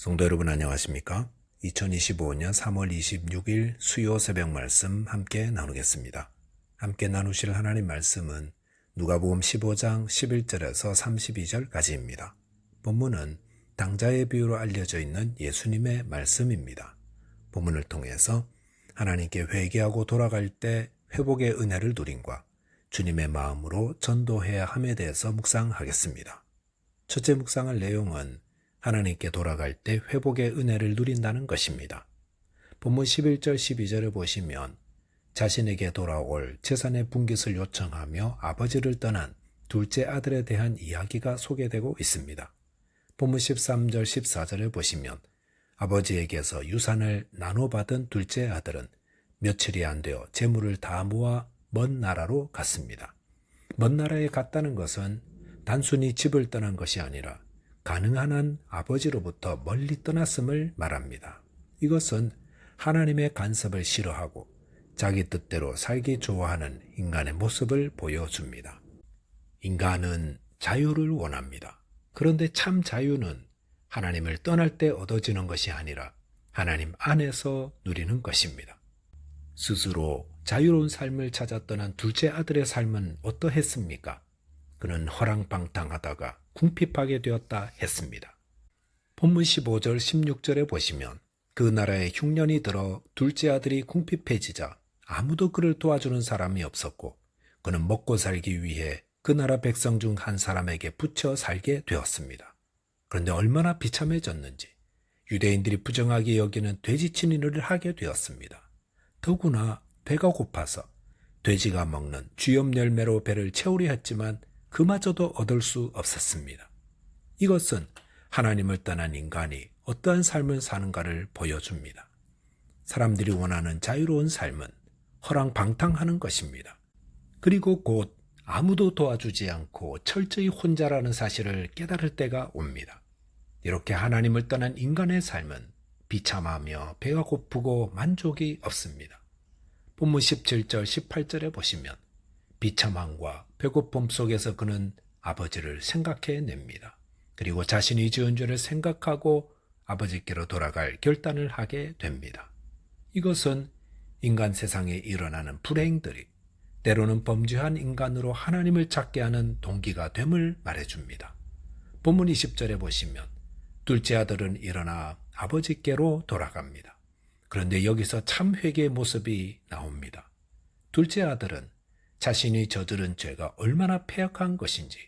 성도 여러분 안녕하십니까? 2025년 3월 26일 수요 새벽 말씀 함께 나누겠습니다. 함께 나누실 하나님 말씀은 누가복음 15장 11절에서 32절까지입니다. 본문은 당자의 비유로 알려져 있는 예수님의 말씀입니다. 본문을 통해서 하나님께 회개하고 돌아갈 때 회복의 은혜를 누림과 주님의 마음으로 전도해야 함에 대해서 묵상하겠습니다. 첫째 묵상할 내용은 하나님께 돌아갈 때 회복의 은혜를 누린다는 것입니다. 본문 11절 12절을 보시면 자신에게 돌아올 재산의 분깃을 요청하며 아버지를 떠난 둘째 아들에 대한 이야기가 소개되고 있습니다. 본문 13절 14절을 보시면 아버지에게서 유산을 나눠받은 둘째 아들은 며칠이 안 되어 재물을 다 모아 먼 나라로 갔습니다. 먼 나라에 갔다는 것은 단순히 집을 떠난 것이 아니라 가능한 한 아버지로부터 멀리 떠났음을 말합니다. 이것은 하나님의 간섭을 싫어하고 자기 뜻대로 살기 좋아하는 인간의 모습을 보여줍니다. 인간은 자유를 원합니다. 그런데 참 자유는 하나님을 떠날 때 얻어지는 것이 아니라 하나님 안에서 누리는 것입니다. 스스로 자유로운 삶을 찾아 떠난 둘째 아들의 삶은 어떠했습니까? 그는 허랑방탕하다가 궁핍하게 되었다 했습니다. 본문 15절 16절에 보시면 그 나라에 흉년이 들어 둘째 아들이 궁핍해지자 아무도 그를 도와주는 사람이 없었고 그는 먹고 살기 위해 그 나라 백성 중 한 사람에게 붙여 살게 되었습니다. 그런데 얼마나 비참해졌는지 유대인들이 부정하게 여기는 돼지치는 일을 하게 되었습니다. 더구나 배가 고파서 돼지가 먹는 쥐염 열매로 배를 채우려 했지만 그마저도 얻을 수 없었습니다. 이것은 하나님을 떠난 인간이 어떠한 삶을 사는가를 보여줍니다. 사람들이 원하는 자유로운 삶은 허랑방탕하는 것입니다. 그리고 곧 아무도 도와주지 않고 철저히 혼자라는 사실을 깨달을 때가 옵니다. 이렇게 하나님을 떠난 인간의 삶은 비참하며 배가 고프고 만족이 없습니다. 본문 17절 18절에 보시면 비참함과 배고픔 속에서 그는 아버지를 생각해냅니다. 그리고 자신이 지은 죄를 생각하고 아버지께로 돌아갈 결단을 하게 됩니다. 이것은 인간 세상에 일어나는 불행들이 때로는 범죄한 인간으로 하나님을 찾게 하는 동기가 됨을 말해줍니다. 본문 20절에 보시면 둘째 아들은 일어나 아버지께로 돌아갑니다. 그런데 여기서 참 회개의 모습이 나옵니다. 둘째 아들은 자신이 저지른 죄가 얼마나 폐역한 것인지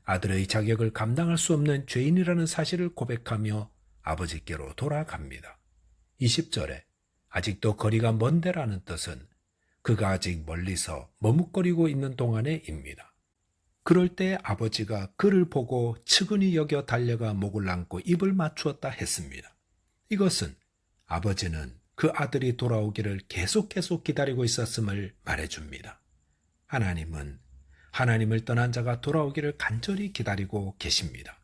아들의 자격을 감당할 수 없는 죄인이라는 사실을 고백하며 아버지께로 돌아갑니다. 20절에 아직도 거리가 먼데라는 뜻은 그가 아직 멀리서 머뭇거리고 있는 동안에입니다. 그럴 때 아버지가 그를 보고 측은히 여겨 달려가 목을 안고 입을 맞추었다 했습니다. 이것은 아버지는 그 아들이 돌아오기를 계속 기다리고 있었음을 말해줍니다. 하나님은 하나님을 떠난 자가 돌아오기를 간절히 기다리고 계십니다.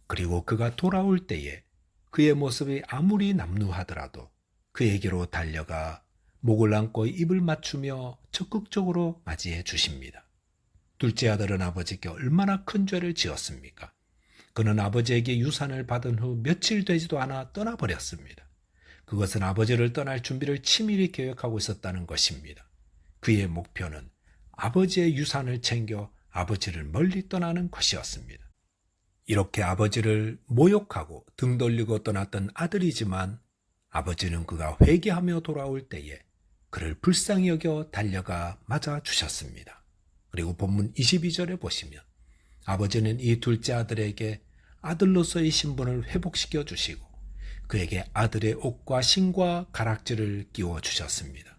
그리고 그가 돌아올 때에 그의 모습이 아무리 남루하더라도 그에게로 달려가 목을 안고 입을 맞추며 적극적으로 맞이해 주십니다. 둘째 아들은 아버지께 얼마나 큰 죄를 지었습니까? 그는 아버지에게 유산을 받은 후 며칠 되지도 않아 떠나버렸습니다. 그것은 아버지를 떠날 준비를 치밀히 계획하고 있었다는 것입니다. 그의 목표는 아버지의 유산을 챙겨 아버지를 멀리 떠나는 것이었습니다. 이렇게 아버지를 모욕하고 등 돌리고 떠났던 아들이지만 아버지는 그가 회개하며 돌아올 때에 그를 불쌍히 여겨 달려가 맞아주셨습니다. 그리고 본문 22절에 보시면 아버지는 이 둘째 아들에게 아들로서의 신분을 회복시켜 주시고 그에게 아들의 옷과 신과 가락지를 끼워 주셨습니다.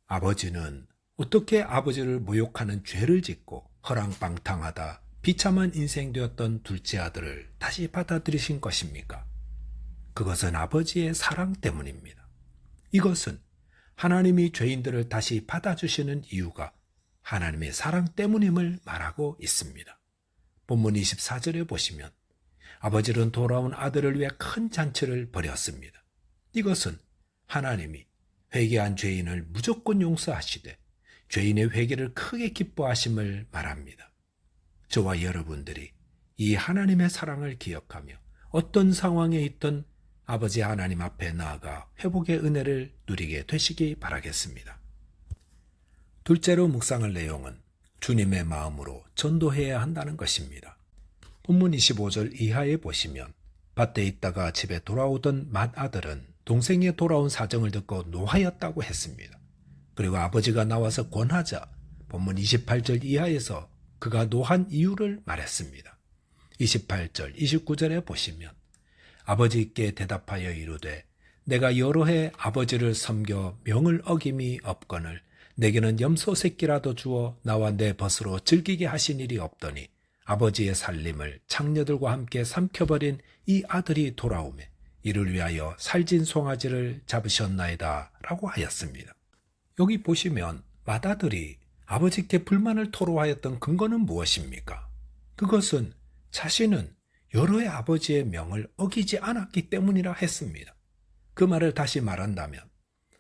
아버지는 어떻게 아버지를 모욕하는 죄를 짓고 허랑방탕하다 비참한 인생 되었던 둘째 아들을 다시 받아들이신 것입니까? 그것은 아버지의 사랑 때문입니다. 이것은 하나님이 죄인들을 다시 받아주시는 이유가 하나님의 사랑 때문임을 말하고 있습니다. 본문 24절에 보시면 아버지는 돌아온 아들을 위해 큰 잔치를 벌였습니다. 이것은 하나님이 회개한 죄인을 무조건 용서하시되 죄인의 회개를 크게 기뻐하심을 말합니다. 저와 여러분들이 이 하나님의 사랑을 기억하며 어떤 상황에 있든 아버지 하나님 앞에 나아가 회복의 은혜를 누리게 되시기 바라겠습니다. 둘째로 묵상할 내용은 주님의 마음으로 전도해야 한다는 것입니다. 본문 25절 이하에 보시면 밭에 있다가 집에 돌아오던 맏아들은 동생이 돌아온 사정을 듣고 노하였다고 했습니다. 그리고 아버지가 나와서 권하자 본문 28절 이하에서 그가 노한 이유를 말했습니다. 28절, 29절에 보시면 아버지께 대답하여 이르되 내가 여러 해 아버지를 섬겨 명을 어김이 없거늘 내게는 염소 새끼라도 주어 나와 내 벗으로 즐기게 하신 일이 없더니 아버지의 살림을 장녀들과 함께 삼켜버린 이 아들이 돌아오매 이를 위하여 살진 송아지를 잡으셨나이다 라고 하였습니다. 여기 보시면 맏아들이 아버지께 불만을 토로하였던 근거는 무엇입니까? 그것은 자신은 여러 해 아버지의 명을 어기지 않았기 때문이라 했습니다. 그 말을 다시 말한다면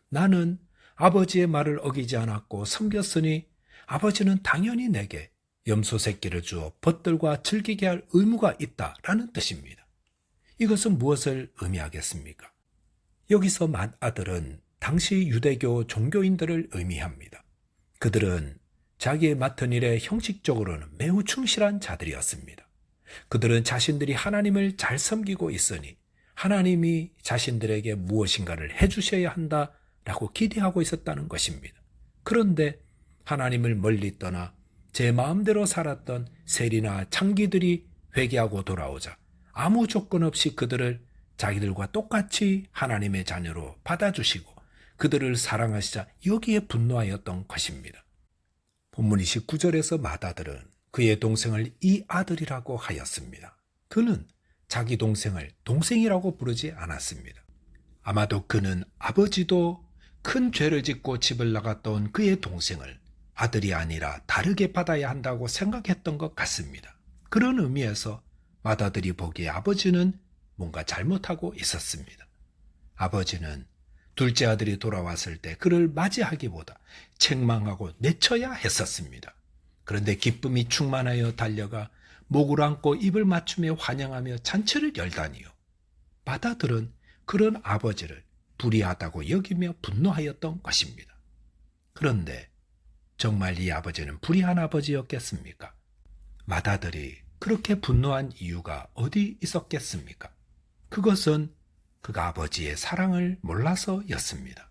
나는 아버지의 말을 어기지 않았고 섬겼으니 아버지는 당연히 내게 염소 새끼를 주어 벗들과 즐기게 할 의무가 있다라는 뜻입니다. 이것은 무엇을 의미하겠습니까? 여기서 맏아들은 당시 유대교 종교인들을 의미합니다. 그들은 자기의 맡은 일에 형식적으로는 매우 충실한 자들이었습니다. 그들은 자신들이 하나님을 잘 섬기고 있으니 하나님이 자신들에게 무엇인가를 해주셔야 한다라고 기대하고 있었다는 것입니다. 그런데 하나님을 멀리 떠나 제 마음대로 살았던 세리나 창기들이 회개하고 돌아오자 아무 조건 없이 그들을 자기들과 똑같이 하나님의 자녀로 받아주시고 그들을 사랑하시자 여기에 분노하였던 것입니다. 본문 29절에서 맏아들은 그의 동생을 이 아들이라고 하였습니다. 그는 자기 동생을 동생이라고 부르지 않았습니다. 아마도 그는 아버지도 큰 죄를 짓고 집을 나갔던 그의 동생을 아들이 아니라 다르게 받아야 한다고 생각했던 것 같습니다. 그런 의미에서 맏아들이 보기에 아버지는 뭔가 잘못하고 있었습니다. 아버지는 둘째 아들이 돌아왔을 때 그를 맞이하기보다 책망하고 내쳐야 했었습니다. 그런데 기쁨이 충만하여 달려가 목을 안고 입을 맞추며 환영하며 잔치를 열다니요. 맏아들은 그런 아버지를 불의하다고 여기며 분노하였던 것입니다. 그런데 정말 이 아버지는 불의한 아버지였겠습니까? 맏아들이 그렇게 분노한 이유가 어디 있었겠습니까? 그것은 그가 아버지의 사랑을 몰라서였습니다.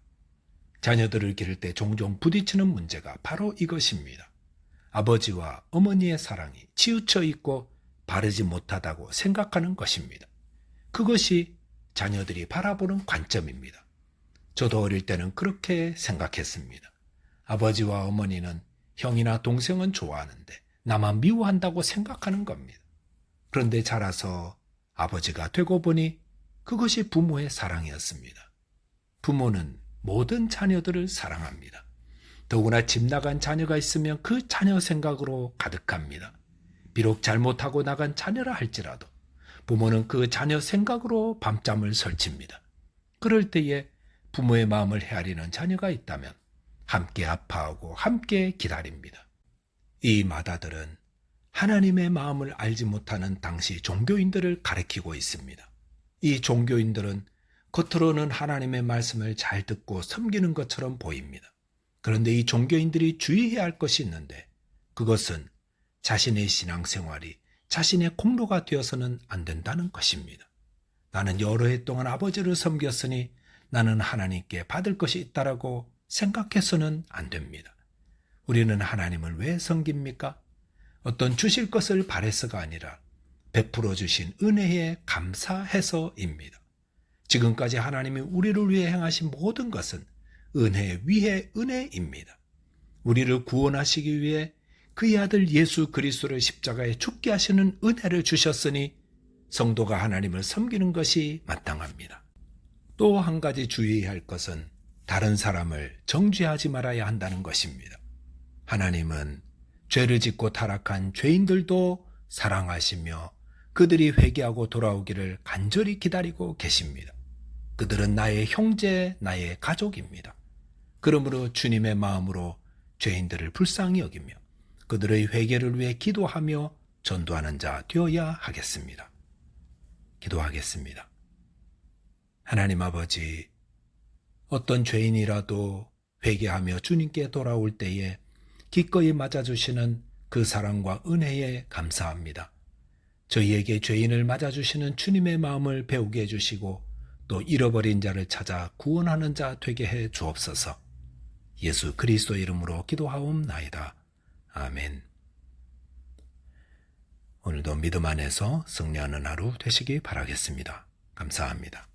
자녀들을 기를 때 종종 부딪히는 문제가 바로 이것입니다. 아버지와 어머니의 사랑이 치우쳐 있고 바르지 못하다고 생각하는 것입니다. 그것이 자녀들이 바라보는 관점입니다. 저도 어릴 때는 그렇게 생각했습니다. 아버지와 어머니는 형이나 동생은 좋아하는데 나만 미워한다고 생각하는 겁니다. 그런데 자라서 아버지가 되고 보니 그것이 부모의 사랑이었습니다. 부모는 모든 자녀들을 사랑합니다. 더구나 집 나간 자녀가 있으면 그 자녀 생각으로 가득합니다. 비록 잘못하고 나간 자녀라 할지라도 부모는 그 자녀 생각으로 밤잠을 설칩니다. 그럴 때에 부모의 마음을 헤아리는 자녀가 있다면 함께 아파하고 함께 기다립니다. 이 맏아들은 하나님의 마음을 알지 못하는 당시 종교인들을 가리키고 있습니다. 이 종교인들은 겉으로는 하나님의 말씀을 잘 듣고 섬기는 것처럼 보입니다. 그런데 이 종교인들이 주의해야 할 것이 있는데 그것은 자신의 신앙생활이 자신의 공로가 되어서는 안 된다는 것입니다. 나는 여러 해 동안 아버지를 섬겼으니 나는 하나님께 받을 것이 있다라고 생각해서는 안 됩니다. 우리는 하나님을 왜 섬깁니까? 어떤 주실 것을 바래서가 아니라 베풀어 주신 은혜에 감사해서입니다. 지금까지 하나님이 우리를 위해 행하신 모든 것은 은혜 위에 은혜입니다. 우리를 구원하시기 위해 그의 아들 예수 그리스도를 십자가에 죽게 하시는 은혜를 주셨으니 성도가 하나님을 섬기는 것이 마땅합니다. 또 한 가지 주의해야 할 것은 다른 사람을 정죄하지 말아야 한다는 것입니다. 하나님은 죄를 짓고 타락한 죄인들도 사랑하시며 그들이 회개하고 돌아오기를 간절히 기다리고 계십니다. 그들은 나의 형제, 나의 가족입니다. 그러므로 주님의 마음으로 죄인들을 불쌍히 여기며 그들의 회개를 위해 기도하며 전도하는 자 되어야 하겠습니다. 기도하겠습니다. 하나님 아버지, 어떤 죄인이라도 회개하며 주님께 돌아올 때에 기꺼이 맞아주시는 그 사랑과 은혜에 감사합니다. 저희에게 죄인을 맞아주시는 주님의 마음을 배우게 해주시고 또 잃어버린 자를 찾아 구원하는 자 되게 해 주옵소서. 예수 그리스도 이름으로 기도하옵나이다. 아멘. 오늘도 믿음 안에서 승리하는 하루 되시기 바라겠습니다. 감사합니다.